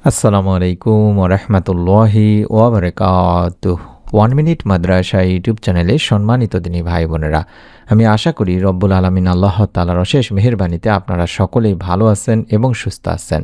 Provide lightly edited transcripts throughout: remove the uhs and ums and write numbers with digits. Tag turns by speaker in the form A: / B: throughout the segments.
A: আসসালামু আলাইকুম ওয়া রাহমাতুল্লাহি ওয়া বারাকাতুহু। 1 মিনিট মাদ্রাসা ইউটিউব চ্যানেলে সম্মানিত দিনী ভাই বোনেরা, আমি আশা করি রব্বুল আলামিন আল্লাহ তাআলার অশেষ মেহেরবানিতে আপনারা সকলেই ভালো আছেন এবং সুস্থ আছেন।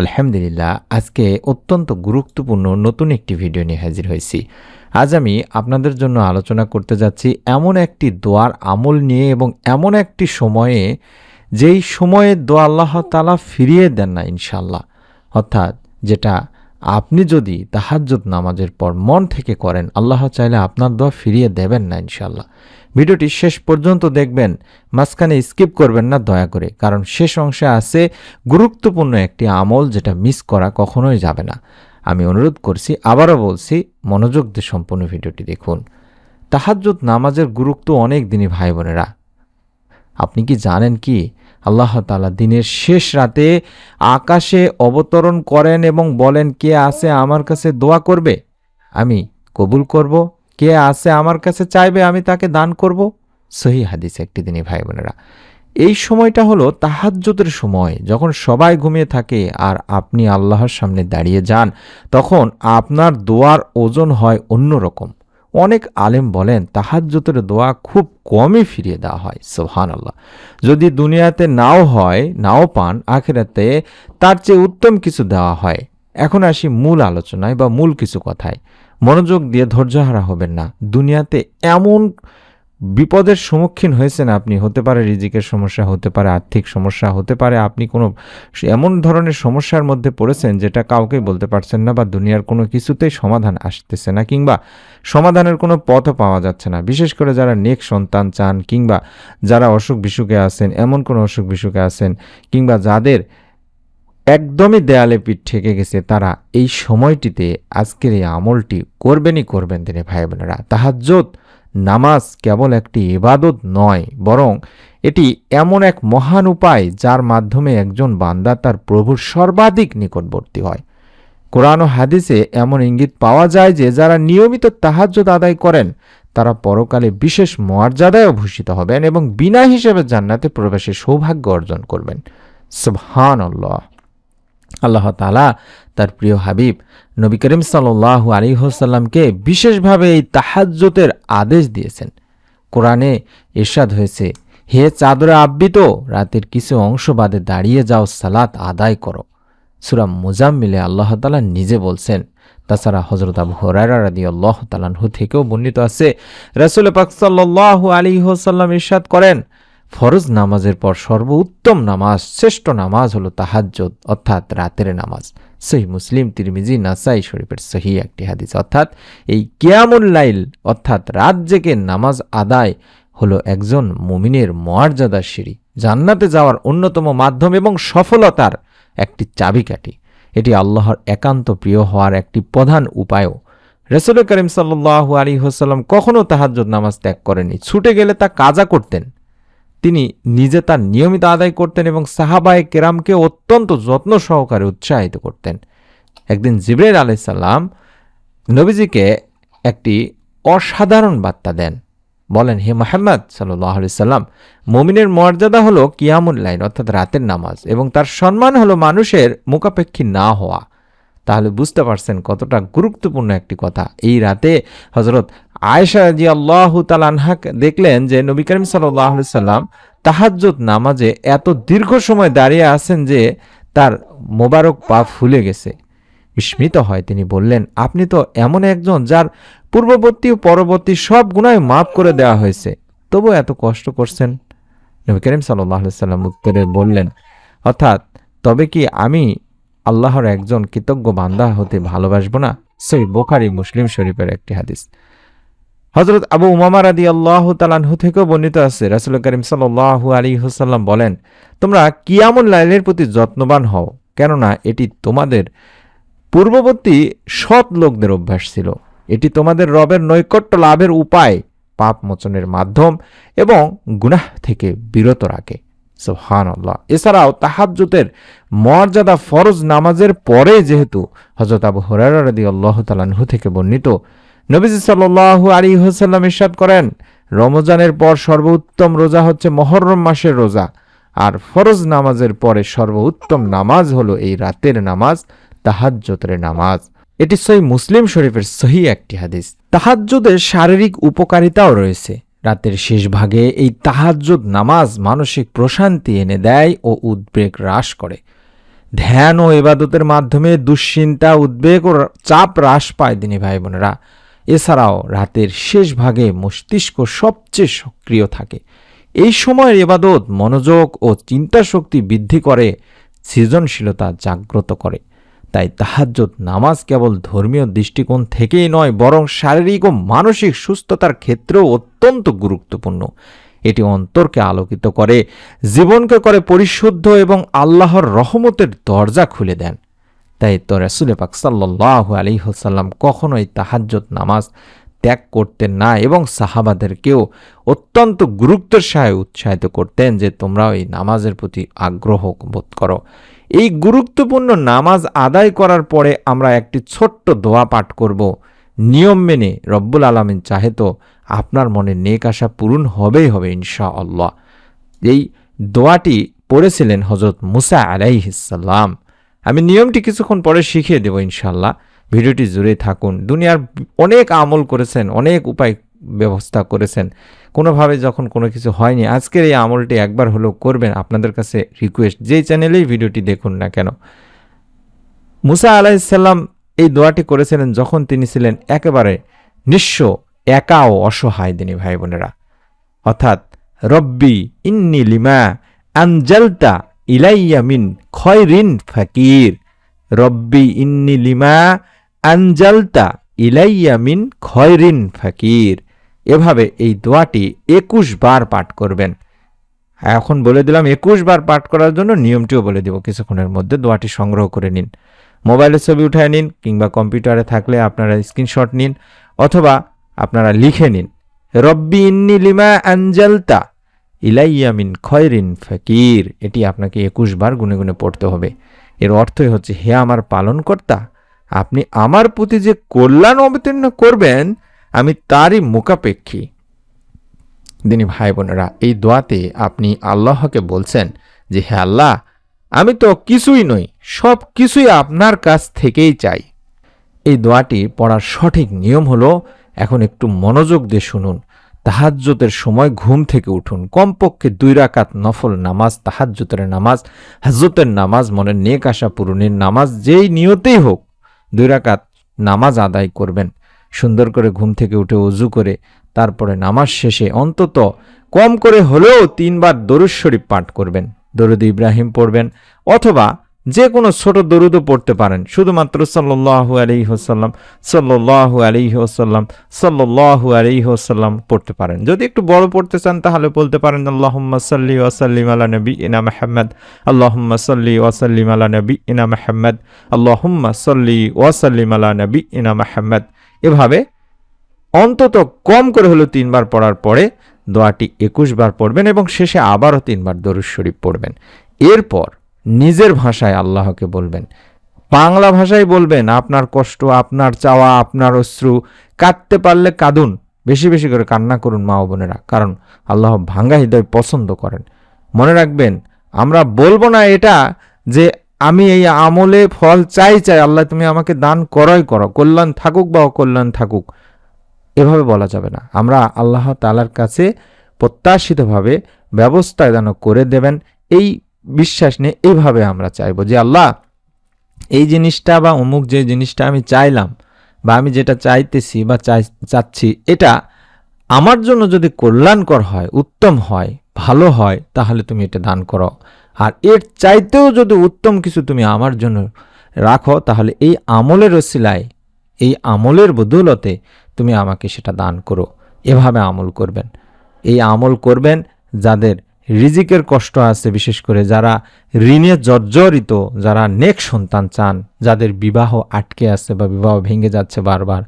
A: আলহামদুলিল্লাহ। আজকে অত্যন্ত গুরুত্বপূর্ণ নতুন একটি ভিডিও নিয়ে হাজির হয়েছি। আজ আমি আপনাদের জন্য আলোচনা করতে যাচ্ছি এমন একটি দোয়ার আমল নিয়ে এবং এমন একটি সময়ে, যেই সময়ে দোয়া আল্লাহ তাআলা ফিরিয়ে দেন না ইনশাআল্লাহ। অর্থাৎ যেটা আপনি যদি তাহাজ্জুদ নামাজের পর মন থেকে করেন, আল্লাহ চাইলে আপনার দোয়া ফিরিয়ে দেবেন না ইনশাআল্লাহ। ভিডিওটি শেষ পর্যন্ত দেখবেন, মাঝখানে স্কিপ করবেন না দয়া করে, কারণ শেষ অংশে আছে গুরুত্বপূর্ণ একটি আমল যেটা মিস করা কখনোই যাবে না। আমি অনুরোধ করছি, আবারও বলছি, মনোযোগ দিয়ে সম্পূর্ণ ভিডিওটি দেখুন। তাহাজ্জুদ নামাজের গুরুত্ব অনেক দিনই ভাই বোনেরা। আপনি কি জানেন কি আল্লাহ তাআলা দিনের শেষ রাতে আকাশে অবতরণ করেন এবং বলেন, কে আছে আমার কাছে দোয়া করবে, আমি কবুল করব, কে আছে আমার কাছে চাইবে, আমি তাকে দান করব। সহিহ হাদিস একটি দিনই ভাই বোনেরা। এই সময়টা হলো তাহাজ্জুদের সময়, যখন সবাই ঘুমিয়ে থাকে আর আপনি আল্লাহর সামনে দাঁড়িয়ে যান, তখন আপনার দোয়ার ওজন হয় অন্যরকম। অনেক আলেম বলেন তাহাজ্জুদের দোয়া খুব কমই ফিরিয়ে দেওয়া হয়। সুবহানাল্লাহ। যদি দুনিয়াতে নাও হয়, নাও পান, আখিরাতে তার চেয়ে উত্তম কিছু দেওয়া হয়। এখন আসি মূল আলোচনায় বা মূল কিছু কথায়। মনোযোগ দিয়ে ধৈর্যহারা হবেন না। দুনিয়াতে এমন বিপদের সম্মুখীন হয়েছেন আপনি, হতে পারে রিজিকের সমস্যা, হতে পারে আর্থিক সমস্যা, হতে পারে আপনি কোনো এমন ধরনের সমস্যার মধ্যে পড়েছেন যেটা কাউকেই বলতে পারছেন না, বা দুনিয়ার কোনো কিছুতেই সমাধান আসতেছে না, কিংবা সমাধানের কোনো পথও পাওয়া যাচ্ছে না। বিশেষ করে যারা নেক সন্তান চান, কিংবা যারা অসুখ বিসুখে আছেন, এমন কোনো অসুখ বিসুখে আছেন, কিংবা যাদের একদমই দেয়ালে পিঠ ঠেকে গেছে, তারা এই সময়টিতে আজকের এই আমলটি করবেনই করবেন দিনে ভাই বোনেরা। তাহাজ্জুদ নামাজ কেবল একটি ইবাদত নয়, বরং এটি এমন এক মহান উপায় যার মাধ্যমে একজন বান্দা তার প্রভুর সর্বাধিক নিকটবর্তী হয়। কোরআন ও হাদিসে এমন ইঙ্গিত পাওয়া যায় যে যারা নিয়মিত তাহাজ্জুদ আদায় করেন তারা পরকালে বিশেষ মর্যাদায় ভূষিত হবেন এবং বিনা হিসেবে জান্নাতে প্রবেশের সৌভাগ্য অর্জন করবেন। সুবহানাল্লাহ। আল্লাহ তাআলা তার প্রিয় হাবিব নবী করিম সাল্লাল্লাহু আলাইহি ওয়াসাল্লামকে বিশেষভাবে এই তাহাজ্জুদের আদেশ দিয়েছেন। কোরআনে ইরশাদ হয়েছে, হে চাদরে আবৃত, রাতের কিছু অংশ বাদে দাঁড়িয়ে যাও, সালাত আদায় করো। সূরা মুজাম্মিলে আল্লাহ তাআলা নিজে বলছেন। তাছাড়া হযরত আবু হুরায়রা রাদিয়াল্লাহু তাআলা আনহু থেকেও বর্ণিত আছে, রাসূল পাক সাল্লাল্লাহু আলাইহি ওয়াসাল্লাম ইরশাদ করেন, ফরজ নামাজের পর সর্বোত্তম নামাজ, শ্রেষ্ঠ নামাজ হলো তাহাজ্জুদ, অর্থাৎ রাতের নামাজ। সহিহ মুসলিম, তিরমিজি, নাসাই শরীফের সহিহ একটি হাদিস। অর্থাৎ এই কিয়ামুল লাইল অর্থাৎ রাত জেগে নামাজ আদায় হলো একজন মুমিনের মর্যাদার সিঁড়ি, জান্নাতে যাওয়ার অন্যতম মাধ্যম এবং সফলতার একটি চাবিকাঠি। এটি আল্লাহর একান্ত প্রিয় হওয়ার একটি প্রধান উপায়ও। রাসূল করিম সাল্লাল্লাহু আলাইহি ওয়াসাল্লাম কখনো তাহাজ্জুদ নামাজ ত্যাগ করেননি। ছুটে গেলে তা কাজা করতেন। তিনি নিজে তার নিয়মিত আদায় করতেন এবং সাহাবায়ে কেরামকে অত্যন্ত যত্ন সহকারে উৎসাহিত করতেন। একদিন জিবরাইল আলাইহিস সালাম নবীজিকে একটি অসাধারণ বার্তা দেন। বলেন, হে মুহাম্মদ সাল্লাল্লাহু আলাইহি সাল্লাম, মুমিনের মর্যাদা হলো কিয়ামুল লাইল অর্থাৎ রাতের নামাজ, এবং তার সম্মান হলো মানুষের মুখাপেক্ষী না হওয়া। তাহলে বুঝতে পারছেন কতটা গুরুত্বপূর্ণ একটি কথা। এই রাতে হযরত আয়েশা রাদিয়াল্লাহু তাআলা আনহা দেখলেন যে নবী করিম সাল্লাল্লাহু আলাইহি সাল্লাম তাহাজ্জুদ নামাজে এত দীর্ঘ সময় দাঁড়িয়ে আছেন যে তার মোবারক পা ফুলে গেছে। বিস্মিত হয় তিনি বললেন, আপনি তো এমন একজন যার পূর্ববর্তী ও পরবর্তী সব গুনাহ মাফ করে দেওয়া হয়েছে, তবু এত কষ্ট করছেন। নবী করিম সাল্লাল্লাহু আলাইহি সাল্লাম উত্তরে বললেন, অর্থাৎ তবে কি আমি আল্লাহর একজন কৃতজ্ঞ বান্দা হতে ভালোবাসবো না? সহিহ বুখারী, মুসলিম শরীফের একটি হাদিস। হযরত আবু উমামা রাদিয়াল্লাহু তাআলা আনহু থেকেও বর্ণিত আছে, রাসূল করিম সাল্লাল্লাহু আলাইহি ওয়াসাল্লাম বলেন, তোমরা কিয়ামুল লাইলের প্রতি যত্নবান হও, কেননা এটি তোমাদের পূর্ববর্তী সৎ লোকদের অভ্যাস ছিল। এটি তোমাদের রবের নৈকট্য লাভের উপায়, পাপ মোচনের মাধ্যম এবং গুনাহ থেকে বিরত রাখে। সুবহানাল্লাহ। এছাড়াও তাহাজ্জুদের মর্যাদা ফরজ নামাজের পরে, যেহেতু হযরত আবু হুরায়রা রাদিয়াল্লাহু তাআলা আনহু থেকে বর্ণিত, নবীজি সাল্লাল্লাহু আলাইহি ওয়াসাল্লাম ইরশাদ করেন, রমজানের পর সর্বোত্তম রোজা হচ্ছে মুহররম মাসের রোজা, আর ফরজ নামাজের পরে সর্বোত্তম নামাজ হলো এই রাতের নামাজ। তাহাজ্জুদের নামাজ। এটি সহিহ মুসলিম শরীফের সহিহ একটি হাদিস। তাহাজ্জুদের শারীরিক উপকারিতাও রয়েছে। রাতের শেষ ভাগে এই তাহাজ্জুদ নামাজ মানসিক প্রশান্তি এনে দেয় ও উদ্বেগ হ্রাস করে। ধ্যান ও ইবাদতের মাধ্যমে দুশ্চিন্তা, উদ্বেগ ও চাপ হ্রাস পায় দিনী ভাই বোনেরা। এছাড়াও রাতের শেষ ভাগে মস্তিষ্ক সবচেয়ে সক্রিয় থাকে। এই সময়ের ইবাদত মনোযোগ ও চিন্তা শক্তি বৃদ্ধি করে, সৃজনশীলতা জাগ্রত করে। তাই তাহাজ্জুদ নামাজ কেবল ধর্মীয় দৃষ্টিকোণ থেকেই নয়, বরং শারীরিক ও মানসিক সুস্থতার ক্ষেত্রেও অত্যন্ত গুরুত্বপূর্ণ। এটি অন্তরকে আলোকিত করে, জীবনকে করে পরিশুদ্ধ এবং আল্লাহর রহমতের দরজা খুলে দেন। তাই তো রাসূল পাক সাল্লাল্লাহু আলাইহি ওয়াসাল্লাম কখনোই তাহাজ্জুদ নামাজ ত্যাগ করতেন না এবং সাহাবাদেরকেও অত্যন্ত গুরুত্বের সাথে উৎসাহিত করতেন যে তোমরাও এই নামাজের প্রতি আগ্রহ বোধ করো। এই গুরুত্বপূর্ণ নামাজ আদায় করার পরে আমরা একটি ছোট্ট দোয়া পাঠ করব। নিয়ম মেনে রব্বুল আলামিন চাহে তো আপনার মনে নেক আশা পূরণ হবেই হবে ইনশাআল্লাহ। এই দোয়াটি পড়েছিলেন হযরত মুসা আলাইহিস সালাম। আমি নিয়মটি কিছুক্ষণ পরে শিখিয়ে দেব ইনশাআল্লাহ। ভিডিওটি জুড়ে থাকুন। দুনিয়ার অনেক আমল করেছেন, অনেক উপায় ব্যবস্থা করেছেন, কোনোভাবে যখন কোনো কিছু হয়নি, আজকের এই আমলটি একবার হলেও করবেন। আপনাদের কাছে রিকোয়েস্ট, যেই চ্যানেলেই ভিডিওটি দেখুন না কেন। মুসা আলাইহিস সালাম এই দোয়াটি করেছিলেন যখন তিনি ছিলেন একেবারে নিঃস্ব, একা ও অসহায় দিনী ভাই বোনেরা। অর্থাৎ রব্বি ইন্নি লিমা আনজালতা ইলাইয়া মিন খয়রিন ফাকির। রব্বি ইন্নি লিমা আনজালতা ইলাইয়া মিন খয়রিন ফাকির। এভাবে এই দোয়াটি 21 বার পাঠ করবেন। এখন বলে দিলাম 21 বার পাঠ করার জন্য নিয়মটিও বলে দেব কিছুক্ষণের মধ্যে। দোয়াটি সংগ্রহ করে নিন, মোবাইলে ছবি উঠায় নিন, কিংবা কম্পিউটারে থাকলে আপনারা স্ক্রিনশট নিন, অথবা আপনারা লিখে নিন রব্বি ইন্নি লিমা আনজালতা ইলাইয়া মিন খয়রিন ফাকির। এটি আপনাকে 21 বার গুনে গুনে পড়তে হবে। এর অর্থই হচ্ছে, হে আমার পালনকর্তা, আপনি আমার প্রতি যে কল্যাণ অবতীর্ণ করবেন আমি তারই মুখাপেক্ষী। দিনী ভাই বোনেরা, এই দোয়াতে আপনি আল্লাহকে বলছেন যে হে আল্লাহ, আমি তো কিছুই নই, সব কিছুই আপনার কাছ থেকেই চাই। এই দোয়াটি পড়ার সঠিক নিয়ম হলো, এখন একটু মনোযোগ দিয়ে শুনুন। তাহাজ্জুদের সময় ঘুম থেকে উঠুন, কমপক্ষে 2 রাকাত নফল নামাজ, তাহাজ্জুদের নামাজ, হজরতের নামাজ, মনের নেক আশা পূরণের নামাজ, যেই নিয়তেই হোক 2 রাকাত নামাজ আদায় করবেন। সুন্দর করে ঘুম থেকে উঠে ওযু করে তারপরে নামাজ শেষে অন্তত কম করে হলেও 3 বার দরুদ শরীফ পাঠ করবেন। দরুদ ইব্রাহিম পড়বেন, অথবা যে কোনো ছোট দরুদও পড়তে পারেন। শুধুমাত্র সাল্লাল্লাহু আলাইহি ওয়াসাল্লাম, সাল্লাল্লাহু আলাইহি ওয়াসাল্লাম, সাল্লাল্লাহু আলাইহি ওয়াসাল্লাম পড়তে পারেন। যদি একটু বড় পড়তে চান তাহলে বলতে পারেন আল্লাহুম্মা সাল্লি ওয়া সাল্লিম আলা নাবিয়িনা মুহাম্মদ, আল্লাহুম্মা সাল্লি ওয়া সাল্লিম আলা নাবিয়িনা মুহাম্মদ, আল্লাহুম্মা সাল্লি ওয়া সাল্লিম আলা নাবিয়িনা মুহাম্মদ। এভাবে অন্তত কম করে হলো 3 বার পড়ার পরে দোয়াটি 21 বার পড়বেন এবং শেষে আবারও 3 বার দরুদ শরীফ পড়বেন। এরপর নিজের ভাষায় আল্লাহকে বলবেন, বাংলা ভাষায় বলবেন। আপনার কষ্ট, আপনার চাওয়া, আপনার অশ্রু, কাঁদতে পারলে কাঁদুন, বেশি বেশি করে কান্না করুন মা ও বোনেরা, কারণ আল্লাহ ভাঙ্গা হৃদয় পছন্দ করেন। মনে রাখবেন, আমরা বলবো না এটা যে আমি এই আমলে ফল চাই, আল্লাহ তুমি আমাকে দান করো, কল্যাণ থাকুক বা অকল্যাণ থাকুক, এভাবে বলা যাবে না। আমরা আল্লাহ তাআলার কাছে প্রত্যাশিতভাবে ব্যবস্থা যেন করে দেবেন এই বিশ্বাস নিয়ে এইভাবে আমরা চাইবো যে আল্লাহ, এই জিনিসটা বা অমুক যে জিনিসটা আমি চাইলাম বা আমি যেটা চাইতেছি বা চাচ্ছি, এটা আমার জন্য যদি কল্যাণকর হয়, উত্তম হয়, ভালো হয়, তাহলে তুমি এটা দান করো। আর এর চাইতেও যদি উত্তম কিছু তুমি আমার জন্য রাখো, তাহলে এই আমলের ওসিলায়, এই আমলের বদৌলতে তুমি আমাকে সেটা দান করো। এভাবে আমল করবেন। এই আমল করবেন যাদের রিজিকের কষ্ট আছে, বিশেষ করে যারা ঋণে জর্জরিত, যারা নেক সন্তান চান, যাদের বিবাহ আটকে আছে বা বিবাহ ভেঙে যাচ্ছে বারবার,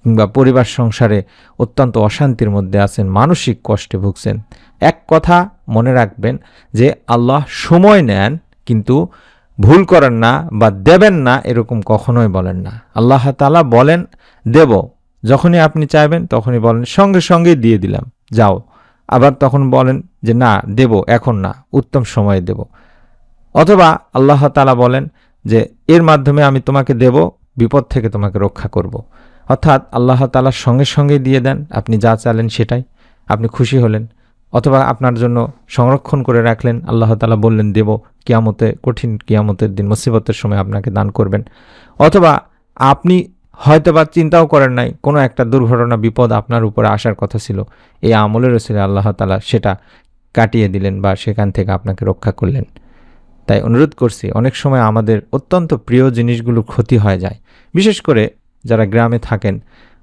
A: কিংবা পরিবার সংসারে অত্যন্ত অশান্তির মধ্যে আছেন, মানসিক কষ্টে ভুগছেন। এক কথা মনে রাখবেন যে আল্লাহ সময় নেন, কিন্তু ভুল করেন না বা দেবেন না এরকম কখনোই বলেন না। আল্লাহ তাআলা বলেন দেব, যখনই আপনি চাইবেন তখনই বলেন সঙ্গে সঙ্গেই দিয়ে দিলাম, যাও। আবার তখন বলেন যে না দেব, এখন না, উত্তম সময়ে দেব। অথবা আল্লাহ তাআলা বলেন যে এর মাধ্যমে আমি তোমাকে দেব, বিপদ থেকে তোমাকে রক্ষা করব। অর্থাৎ আল্লাহ তাআলার সঙ্গে সঙ্গে দিয়ে দেন, আপনি যা চাইলেন সেটাই, আপনি খুশি হলেন। অথবা আপনার জন্য সংরক্ষণ করে রাখলেন, আল্লাহ তাআলা বললেন দেব, কিয়ামতে, কঠিন কিয়ামতের দিন মুসিবতের সময় আপনাকে দান করবেন। অথবা আপনি হয়তোবা চিন্তাও করেন নাই, কোনো একটা দুর্ঘটনা বিপদ আপনার উপরে আসার কথা ছিল, এই আমলের রসিলে আল্লাহ তাআলা সেটা কাটিয়ে দিলেন বা সেখান থেকে আপনাকে রক্ষা করলেন। তাই অনুরোধ করছি, অনেক সময় আমাদের অত্যন্ত প্রিয় জিনিসগুলো ক্ষতি হয়ে যায়। বিশেষ করে যারা গ্রামে থাকেন,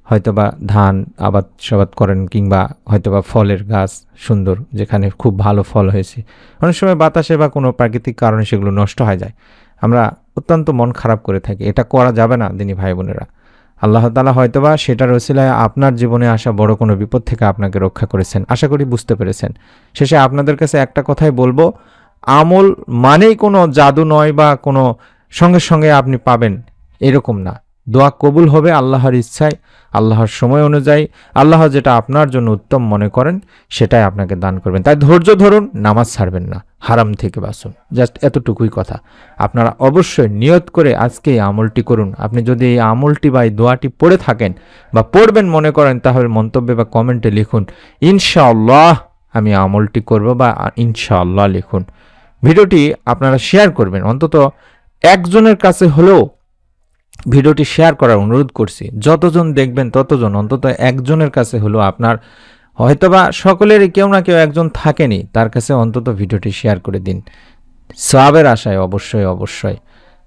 A: হয়তোবা ধান আবাদ সাবাদ করেন, কিংবা হয়তোবা ফলের গাছ সুন্দর, যেখানে খুব ভালো ফল হয়েছে, অনেক সময় বাতাসে বা কোনো প্রাকৃতিক কারণে সেগুলো নষ্ট হয়ে যায়। আমরা অত্যন্ত মন খারাপ করে থাকি। এটা করা যাবে না দিনী ভাই বোনেরা। আল্লাহ তাআলা হয়তোবা সেটার ওসিলায় আপনার জীবনে আসা বড় কোনো বিপদ থেকে আপনাকে রক্ষা করেছেন। আশা করি বুঝতে পেরেছেন। শেষে আপনাদের কাছে একটা কথাই বলবো, আমল মানেই কোনো জাদু নয় বা কোনো সঙ্গে সঙ্গে আপনি পাবেন এরকম না। দোয়া কবুল হবে আল্লাহর ইচ্ছায়, আল্লাহর সময় অনুযায়ী। আল্লাহ যেটা আপনার জন্য উত্তম মনে করেন সেটাই আপনাকে দান করবেন। তাই ধৈর্য ধরুন, নামাজ ছাড়বেন না, হারাম থেকে বাঁচুন। জাস্ট এতটুকুই কথা। আপনারা অবশ্যই নিয়ত করে আজকে এই আমলটি করুন। আপনি যদি এই আমলটি বা এই দোয়াটি পড়ে থাকেন বা পড়বেন মনে করেন, তাহলে মন্তব্যে বা কমেন্টে লিখুন ইনশাআল্লাহ আমি আমলটি করব, বা ইনশাআল্লাহ লিখুন। ভিডিওটি আপনারা শেয়ার করবেন, অন্তত একজনের কাছে হলেও ভিডিওটি শেয়ার করার অনুরোধ করছি। যতজন দেখবেন ততজন, অন্তত একজনের কাছে হলেও, আপনার হয়তোবা সকলেরই কেউ না কেউ একজন থাকেনি, তার কাছে অন্তত ভিডিওটি শেয়ার করে দিন, সওয়াবের আশায়। অবশ্যই অবশ্যই,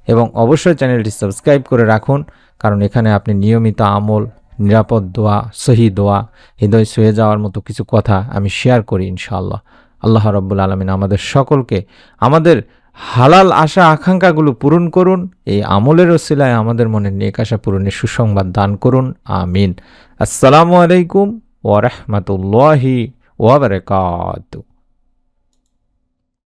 A: এবং অবশ্যই চ্যানেলটি সাবস্ক্রাইব করে রাখুন, কারণ এখানে আপনি নিয়মিত আমল, নিরাপদ দোয়া, সহি দোয়া, হৃদয় ছুঁয়ে যাওয়ার মতো কিছু কথা আমি শেয়ার করি ইনশাআল্লাহ। আল্লাহ রাব্বুল আলামিন আমাদের সকলকে আমাদের হালাল আশা আকাঙ্ক্ষাগুলো পূরণ করুন। এই আমলের ওসিলায় আমাদের মনের নেক আশা পূরণের সুসংবাদ দান করুন। আমিন। আসসালামু আলাইকুম ওয়া রাহমাতুল্লাহি ওয়া বারাকাতুহু।